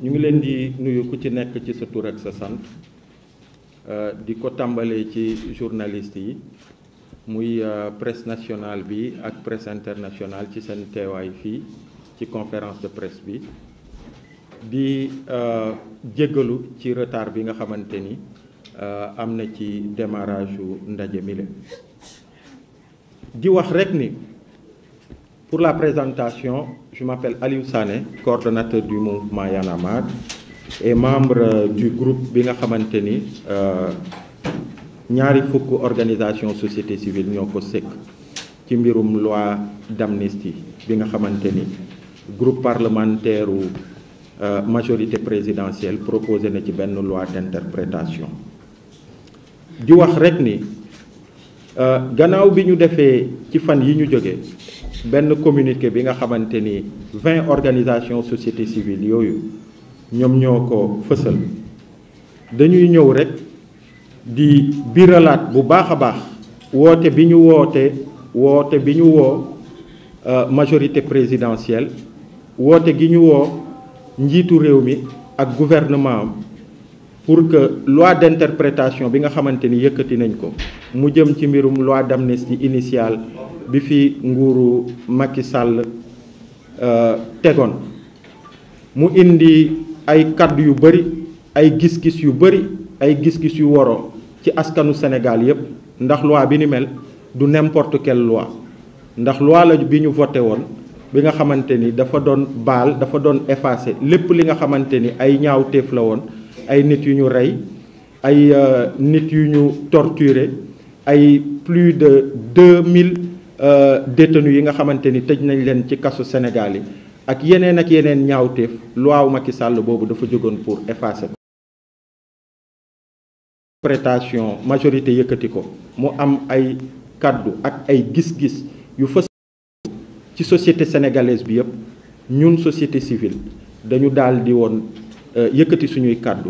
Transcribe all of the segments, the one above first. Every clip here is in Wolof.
ñu ngi leen di nuyu ku ci nekk ci sa tur ak sa sant di ko tàmbalee ci journaliste yi muy presse nationale bi ak presse internationale ci seen teewaay fii ci conférence de presse bi di jéggalu ci retard bi nga xamante ni am na ci démarrage u ndaje mi la di wax rek ni pour la présentation, je m'appelle Aliou Sané, coordonnateur du mouvement Y en a marre et membre du groupe bi nga xamante ni ñaari fukk organisation société civile ñoo ko sekk ci mbirum loi d'amnistie bi nga xamante ni groupe parlementaire u majorité présidentielle proposé na ci benn loi d'interprétation di wax rek ni gannaaw bi ñu defee ci fan yi ñu jógee benn communiqué bi nga xamante ni 20 organisations société civile yooyu ñoom ñoo ko fësal dañuy ñëw rek di biralaat bu baax a baax woote bi ñu woo majorité présidentielle woote gi ñu woo njiitu réew mi ak gouvernement am pour que loi d'interprétation bi nga xamante ni yëkkati nañ ko mu jëm ci mbirum loi d'amnistie initiale bi fi nguuru Macky Sall tegoon mu indi ay kàddu yu bëri ay gis-gis yu bëri ay gis-gis yu waroo ci askanu Sénégal yépp ndax loi bi ni mel du n'importe quelle loi ndax loi la bi ñu voté woon bi nga xamante ni dafa doon baal dafa doon effacer lépp li nga xamante ni ay ñaawteef la woon ay nit yu ñu rey ay nit yu ñu torturé ay plus de 2000 détenus yi nga xamante ni tëj nañ leen ci kasu Sénégal yi ak yeneen ñaawteef loi wu Macky Sall boobu dafa jógoon pour effacer ko. Interprétation majorité yëkkati ko mu am ay kàddu ak ay gis-gis yu fës ci société sénégalaise bi yëpp ñun société civile dañu daal di woon yëkkati suñuy kàddu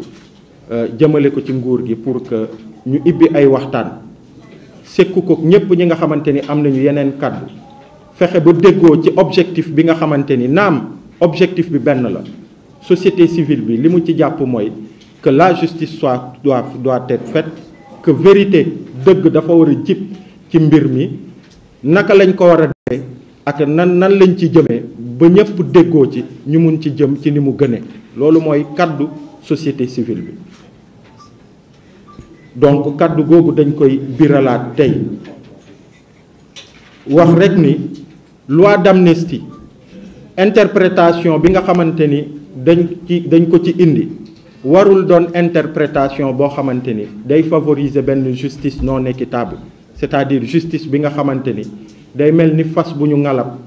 jëmale ko ci nguur gi pour que ñu ibbi ay waxtaan sekku ko ñépp ñi nga xamante ni am nañu yeneen kàddu fexe ba déggoo ci objectif bi nga xamante ni naam objectif bi benn la société civile bi li mu ci jàpp mooy que la justice doit être faite que vérité dëgg dafa war a jib ci mbir mi naka lañ ko war a defee ak nan lañ ci jëmee ba ñépp déggoo ci ñu mun ci jëm ci ni mu gënee loolu mooy kàddu société civile bi donc kàddu googu dañ koy biralaat tey wax rek ni loi d'amnistie interprétation bi nga xamante ni dañ ko ci indi warul doon interprétation boo xamante ni day favoriser benn justice non équitable c'est-à-dire justice bi nga xamante ni day mel ni fas bu ñu ngalab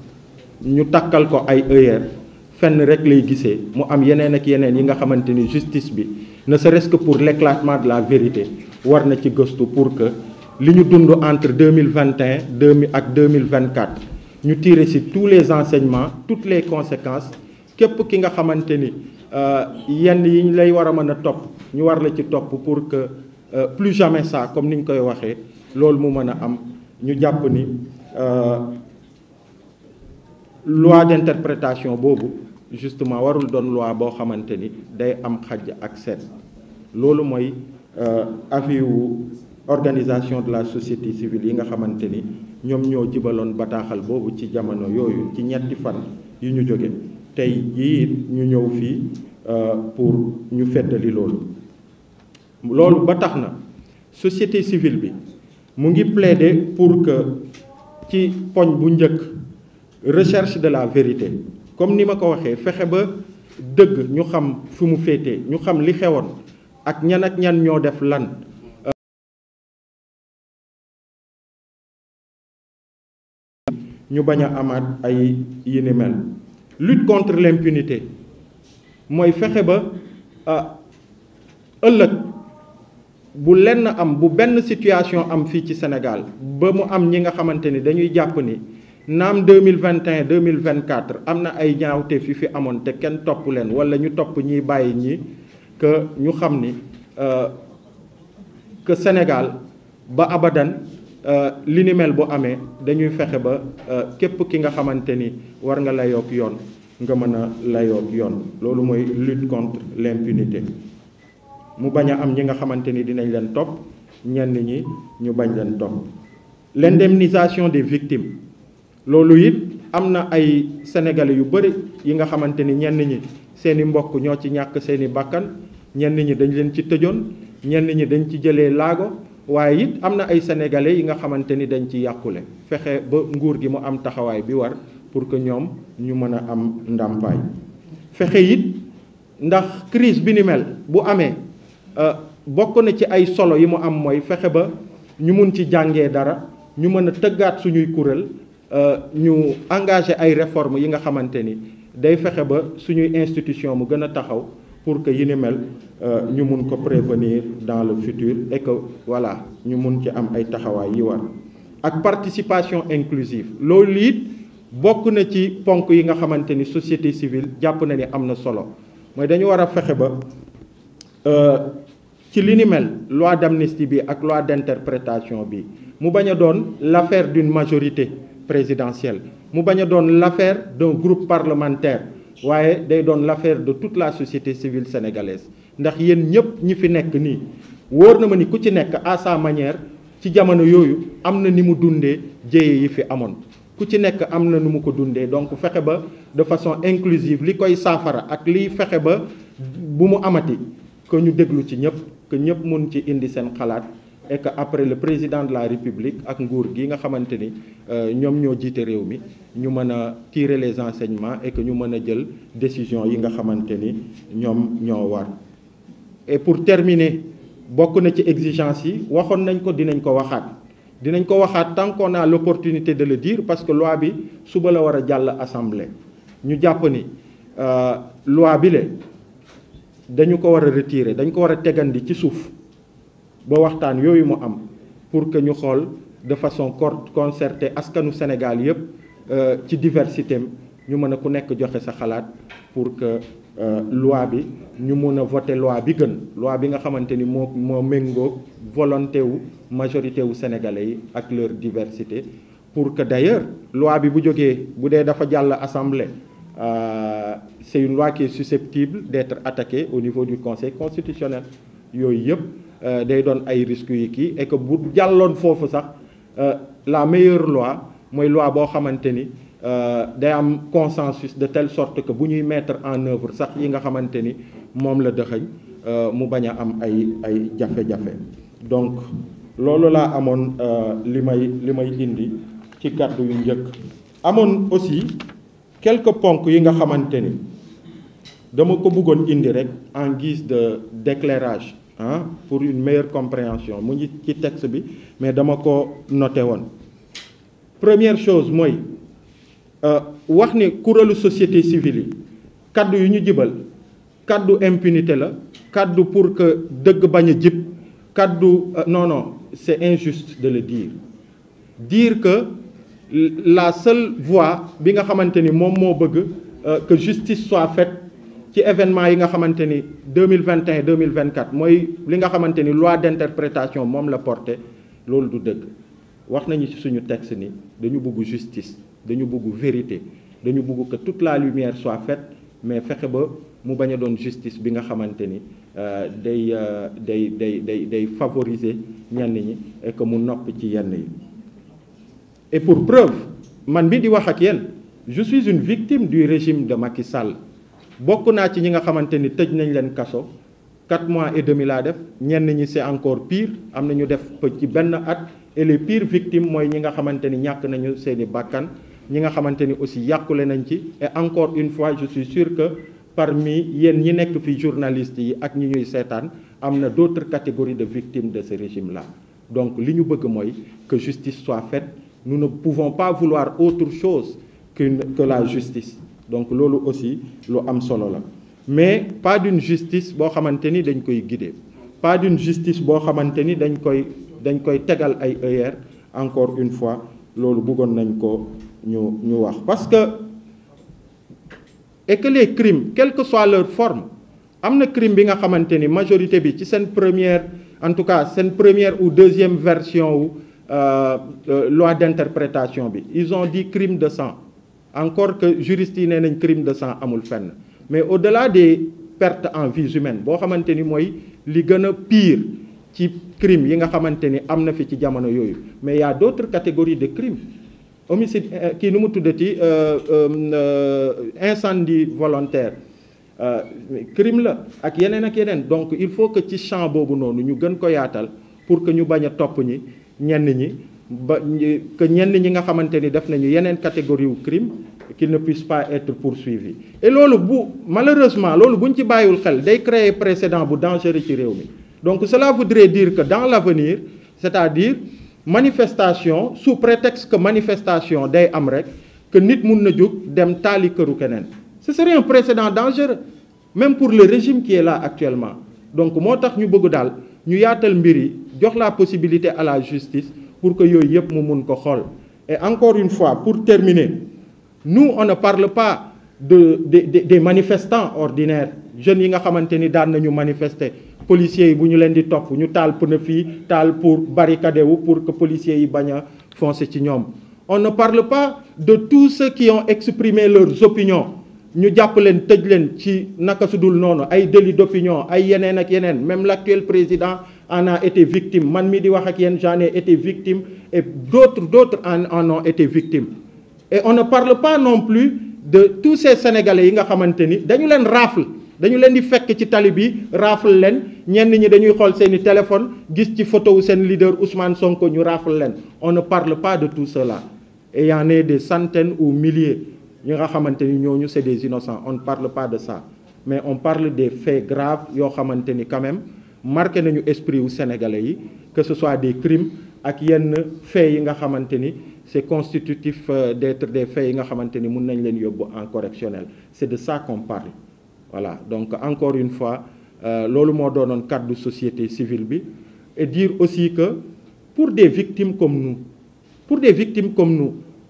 ñu takkal ko ay œillères fenn rek lay gisee mu am yeneen ak yeneen yi nga xamante ni justice bi ne serait-ce que pour l'éclatement de la vérité war na ci gëstu pour que li ñu dund entre 2021 ak 2024 ñu tirer ci tous les enseignements toutes les conséquences képp ki nga xamante ni yenn yi ñu lay war a mën a topp ñu war la ci topp pour que plus jamais ça comme ni ñu koy waxee loolu mu mën a am ñu jàpp ni loi d'interprétation boobu justement warul doon loi boo xamante ni day am xaj ak seet loolu mooy avis wu organisation de la société civile yi nga xamante ni ñoom ñoo jibaloon bataaxal boobu ci jamono yooyu ci ñetti fan yu ñu jóge tey jii ñu ñëw fii pour ñu feddali loolu ba tax na société civile bi mu ngi plaider pour que ci poñ bu njëkk recherche de la vérité comme ni ma ko waxee fexe ba dëgg ñu xam fi mu féetee ñu xam li xewoon ak ñan ñoo def lan ñu bañ a amaat ay yi ni mel lutte contre l'impunité mooy fexe ba ëllëg bu lenn am bu benn situation am fii ci Sénégal ba mu am ñi nga xamante ni dañuy jàpp ni naam 2021 2024 am na ay ñaawte fi amoon te kenn topp leen wala ñu topp ñiy bàyyi ñi que ñu xam ni que Sénégal ba abadan li ni mel bu amee dañuy fexe ba képp ki nga xamante ni war nga la yokk yoon nga mën a layoog yoon. loolu mooy lutte contre l'impunité. mu bañ a am ñi nga xamante ni dinañ leen topp ñenn ñi ñu bañ leen topp. l'indemnisation des victimes loolu it am na ay sénégalais yu bëri yi nga xamante ni ñenn ñi seeni mbokk ñoo ci ñàkk seeni bakkan, ñenn ñi dañ leen ci tëjoon, ñenn ñi dañ ci jëlee laago, waaye it am na ay sénégalais yi nga xamante ni dañ ci yàqule. fexe ba nguur gi mu am taxawaay bi war pour que ñoom ñu mën a am ndàmpaay. fexe it ndax crise bi ni mel bu amee bokk na ci ay solo yi mu am mooy fexe ba ñu mun ci jàngee dara, ñu mën a tëggaat suñuy kuréel, ñu engagé ay réformes yi nga xamante ni day fexe ba suñuy institution mu gën a taxaw pour que yi ni mel ñu mun ko prévenir dans le futur et que voilà ñu mun ci am ay taxawaay yi war. ak participation inclusive loolu it bokk na ci ponk yi nga xamante ni société civile jàpp na ni am na solo mooy dañu war a fexe ba ci li ni mel loi d'amnistie bi ak loi d'interprétation bi mu bañ a doon l'affaire d'une majorité présidentielle, mu bañ a doon l'affaire d'un groupe parlementaire, waaye day doon l'affaire de toute la société civile sénégalaise. ndax yéen ñëpp ñi fi nekk nii wóor na ma ni ku ci nekk à sa manière ci jamono yooyu am na ni mu dundee jéye yi fi amoon, ku ci nekk am na nu mu ko dundee. donc fexe ba de façon inclusive li koy saafara ak liy fexe ba bu mu amati que ñu déglu ci ñëpp, que ñëpp mun ci indi seen xalaat, et que après le président de la République ak nguur gi nga xamante ni ñoom ñoo jiite réew mi ñu mën a tirer les enseignements et que ñu mën a jël décision yi nga xamante ni ñoom ñoo war. et pour terminer bokk na ci exigence yi waxoon nañ ko dinañ ko waxaat tant qu'on a l'opportunité de le dire, parce que loi bi suba la war a jàll assemblée. ñu jàpp ni loi bi le dañu ko war a retirer, dañ ko war a tegandi ci suuf ba waxtaan yooyu mu am pour que ñu xool de façon concertée askanu Sénégal yëpp ci diversité am ñu mën a ku nekk joxe sa xalaat pour que loi bi ñu mun a voter loi bi gën, loi bi nga xamante ni moo méngoo volonté wu majorité wu sénégalais yi ak leur diversité, pour que d'ailleurs loi bi bu jógee bu dee dafa jàll assemblée c'est une loi qui est susceptible d'être attaquée au niveau du Conseil constitutionnel. yooyu yëpp day doon ay risques yi kii, et que bu jàlloon foofu sax la meilleure loi mooy loi boo xamante ni day am consensus de telle sorte que bu ñuy mettre en œuvre sax yi nga xamante ni moom la dëxëñ mu bañ a am ay jafe-jafe. donc loolu laa amoon li may indi ci kàddu yu njëkk. amoon aussi quelques ponks yi nga xamante ni dama ko bëggoon indi rek en guise de d'éclairage pour une meilleure compréhension mu ngi ci texte bi mais dama ko noté woon. première chose mooy wax ni kuréelu société civile yi kaddu yu ñu jibal kaddu impunité la, kaddu pour que dëgg bañ a jib, kaddu non c'est injuste de le dire que la seule voie bi nga xamante ni moom moo bëgg que justice soit faite ci événement yi nga xamante ni 2021 2024 mooy li nga xamante ni loi d'interprétation moom la porté, loolu du dëgg. wax nañu ci suñu texte ni dañu bëgg justice, dañu bëgg vérité, dañu bëgg que toute la lumière soit faite, mais fexe ba mu bañ a doon justice bi nga xamante ni day favoriser ñenn ñi et que mu nopp ci yenn yi. et pour preuve man bi di wax ak yéen je suis une victime du régime de Macky Sall. bokk naa ci ñi nga xamante ni tëj nañ leen kaso 4 mois et demi laa def, ñenn ñi c'est encore pire, am na ñu def ci benn at, et les pires victimes mooy ñi nga xamante ni ñàkk nañu seeni bakkan, ñi nga xamante ni aussi yàqule nañ ci. et encore une fois je suis sûr que parmi yéen ñi nekk fi journalistes yi ak ñi ñuy seetaan am na d'autres catégories de victimes de ce régime là. donc li ñu bëgg mooy que justice soit faite. nous ne pouvons pas vouloir autre chose que la justice. donc loolu aussi lu am solo la, mais pas d'une justice boo xamante ni dañ koy guider, pas d'une justice boo xamante ni dañ koy tegal ay œillères. encore une fois loolu bëggoon nañ ko ñu wax, parce que et que les crimes quelle que soit leur forme, am na crime bi nga xamante ni majorité bi ci seen première, en tout cas seen première ou deuxième version wu loi d'interprétation bi ils ont dit crime de sang. encore que juristes yi nee nañ crime de sang amul fenn mais au-delà des pertes en vies humaines boo xamante ni mooy li gën a pire ci crime yi nga xamante ni am na fi ci jamono yooyu mais il y a d'autres catégories de crimes homicide kii nu mu tuddati incendie volontaire crime la ak yeneen donc il faut que ci champ boobu noonu ñu gën ko yaatal pour que ñu bañ a topp ñenn ñi ba que ñenn ñi nga xamante ni def nañu yeneen catégorie wu crime qu'ils ne puissent pas être poursuivis et loolu malheureusement loolu buñ ci bàyyiwul xel day créer précédent bu dangereux ci réew mi donc cela voudrait dire que dans l'avenir c'est-à-dire manifestation sous prétexte que manifestation day am rek que nit mun na jóg dem taali këru keneen ce serait un précédent dangereux même pour le régime qui est là actuellement donc moo tax ñu bëgg daal ñu yaatal mbir yi jox la possibilité à la justice pour que yooyu yëpp mu mun ko xool et encore une fois pour terminer nous on ne parle pas des manifestants ordinaires jeunes yi nga xamante ni daan nañu manifester policiers yi bu ñu leen di topp ñu taal pneu fii taal pour barricader wu pour que policiers yi bañ a foncer ci ñoom on ne parle pas de tous ceux qui ont exprimé leurs opinions ñu jàpp leen tëj leen ci naka su dul noonu ay délit d'opinion ay yeneen ak yeneen même l'actuel président en a été victime man mi di wax ak yéen j'en ai été victime et d'autres en ont été victimes et on ne parle pas non plus de tous ces sénégalais yi nga xamante ni dañu leen rafle dañu leen di fekk ci tali bi rafle leen ñenn ñi dañuy xool seeni téléphone gis ci photo wu seen leader Ousmane Sonko ñu rafle leen on ne parle pas de tout cela et il y en a des centaines ou milliers ñi nga xamante ni ñooñu c'est des innocents on ne parle pas de ça mais on parle des faits graves yoo xamante ni quand même marqué nañu esprit wu sénégalais yi que ce soit des crimes ak yenn faits yi nga xamante ni c'est constitutif d'être des faits yi nga xamante ni mun nañ leen yóbbu en correctionnel c'est de ça qu'on parle voilà donc encore une fois loolu moo doonoon cadre société civile bi et dire aussi que pour des victimes comme nous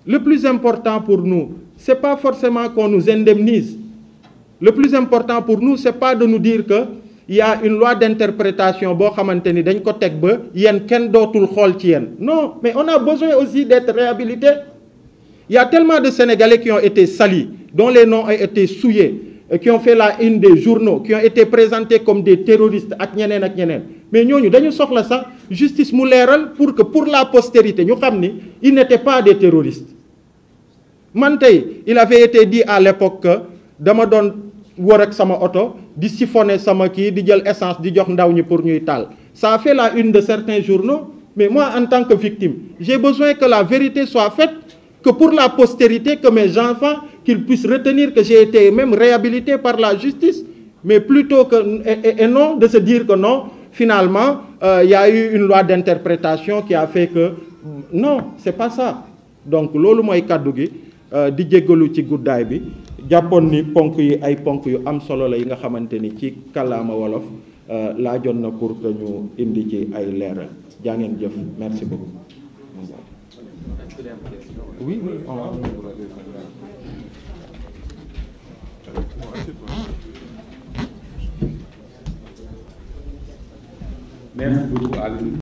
le plus important pour nous c'est pas forcément qu'on nous indemnise le plus important pour nous c'est pas de nous dire que il y a une loi d'interprétation boo xamante ni dañ ko teg ba yéen kenn dootul xool ci yéen non mais on a besoin aussi d'être réhabilités il y a tellement de Sénégalais qui ont été salis dont les noms ont été souillés qui ont fait la une des journaux qui ont été présentés comme des terroristes ak ñeneen mais ñooñu dañu soxla sax justice mu leeral pour que pour la postérité ñu xam ni ils n'étaient pas des terroristes man tey il avait été dit à l'époque que dama doon wër ak sama oto di siphonner sama kii di jël essence di jox ndaw ñi pour ñuy taal ça a fait la une de certains journaux mais moi en tant que victime j'ai besoin que la vérité soit faite que pour la postérité que mes enfants qu'ils puissent retenir que j'ai été même réhabilité par la justice mais plutôt que et non de se dire que non finalement il y a eu une loi d'interprétation qui a fait que non c'est pas ça donc loolu mooy kaddu gi di jéggalu ci guddaay bi jàppoon ni ponk yi ay ponk yu am solo la yi nga xamante ni ci kàllaama wolof laajoon na pour que ñu indi ci ay leeral jaa ngeen jëf merci beaucoup. Oui, merci beaucoup.